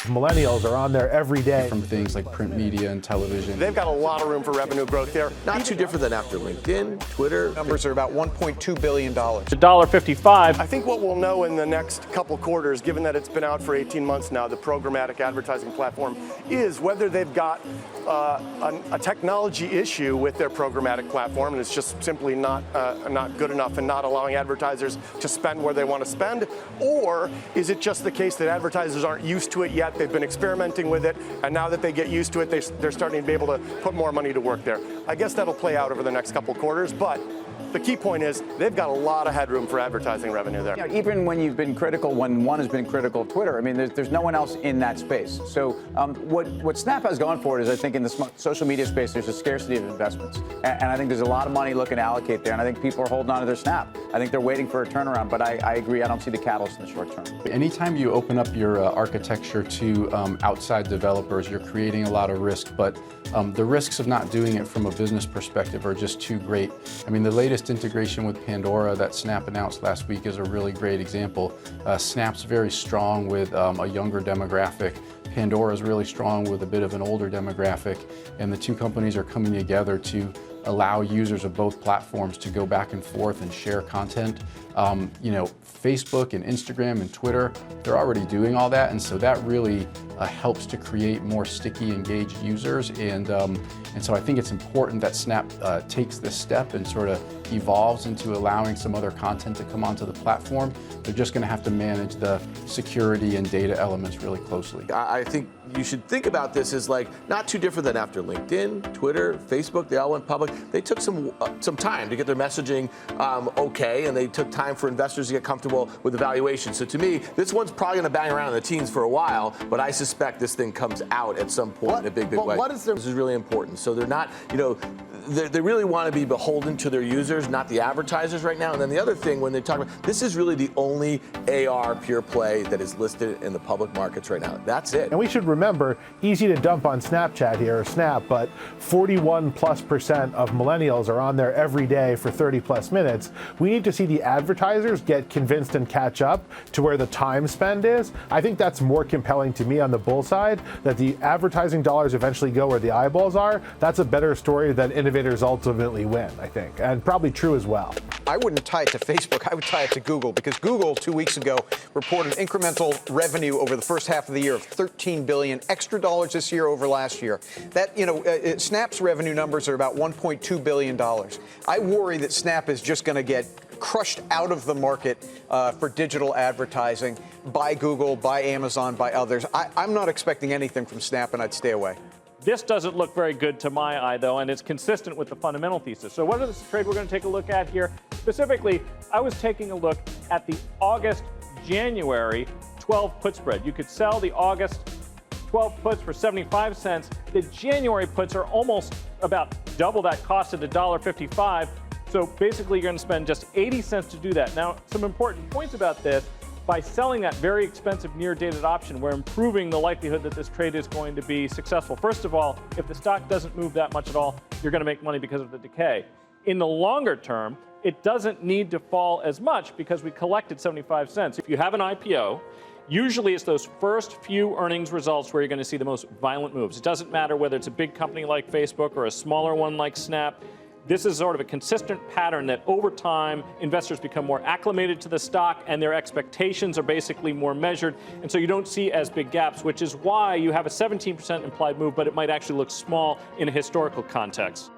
Millennials are on there every day. From things like print media and television. They've got a lot of room for revenue growth there. Not too different than after LinkedIn, Twitter. Numbers are about $1.2 billion. $1.55. I think what we'll know in the next couple quarters, given that it's been out for 18 months now, the programmatic advertising platform, is whether they've got a technology issue with their programmatic platform, and it's just simply not good enough and not allowing advertisers to spend where they want to spend, or is it just the case that advertisers aren't used to it yet? They've been experimenting with it, and now that they get used to it, they're starting to be able to put more money to work there. I guess that'll play out over the next couple quarters, but the key point is they've got a lot of headroom for advertising revenue there. You know, even when you've been critical, when one has been critical of Twitter, I mean, there's no one else in that space. So what Snap has going for it is, I think, in the social media space, there's a scarcity of investments. And I think there's a lot of money looking to allocate there. And I think people are holding on to their Snap. I think they're waiting for a turnaround. But I agree, I don't see the catalyst in the short term. Anytime you open up your architecture to outside developers, you're creating a lot of risk. But the risks of not doing it from a business perspective are just too great. I mean, the latest integration with Pandora that Snap announced last week is a really great example. Snap's very strong with a younger demographic. Pandora is really strong with a bit of an older demographic, and the two companies are coming together to allow users of both platforms to go back and forth and share content. You know, Facebook and Instagram and Twitter, they're already doing all that, and so that really helps to create more sticky, engaged users. And so I think it's important that Snap takes this step and sort of evolves into allowing some other content to come onto the platform. They're just going to have to manage the security and data elements really closely. I think you should think about this as like not too different than after LinkedIn, Twitter, Facebook. They all went public. They took some time to get their messaging okay, and they took time for investors to get comfortable with the valuation. So to me, this one's probably going to bang around in the teens for a while, but I suspect this thing comes out at some point in a big way. This is really important. So they're not, you know, they really want to be beholden to their users, not the advertisers right now. And then the other thing, when they talk about, this is really the only AR pure play that is listed in the public markets right now. That's it. And we should remember, easy to dump on Snapchat here, or Snap, but 41+% of millennials are on there every day for 30+ minutes. We need to see the advertisers get convinced and catch up to where the time spend is. I think that's more compelling to me on the bull side, that the advertising dollars eventually go where the eyeballs are. That's a better story than innovators ultimately win, I think, and probably true as well. I wouldn't tie it to Facebook. I would tie it to Google, because Google 2 weeks ago reported incremental revenue over the first half of the year of $13 billion, extra dollars this year over last year. That, you know, Snap's revenue numbers are about $1.2 billion. I worry that Snap is just going to get crushed out of the market for digital advertising by Google, by Amazon, by others. I'm not expecting anything from Snap, and I'd stay away. This doesn't look very good to my eye, though, and it's consistent with the fundamental thesis. So what is this trade we're going to take a look at here? Specifically, I was taking a look at the August-January 12 put spread. You could sell the August 12 puts for 75 cents. The January puts are almost about double that cost at $1.55. So basically, you're going to spend just 80 cents to do that. Now, some important points about this. By selling that very expensive near-dated option, we're improving the likelihood that this trade is going to be successful. First of all, if the stock doesn't move that much at all, you're going to make money because of the decay. In the longer term, it doesn't need to fall as much because we collected 75 cents. If you have an IPO, usually it's those first few earnings results where you're going to see the most violent moves. It doesn't matter whether it's a big company like Facebook or a smaller one like Snap. This is sort of a consistent pattern that over time, investors become more acclimated to the stock and their expectations are basically more measured. And so you don't see as big gaps, which is why you have a 17% implied move, but it might actually look small in a historical context.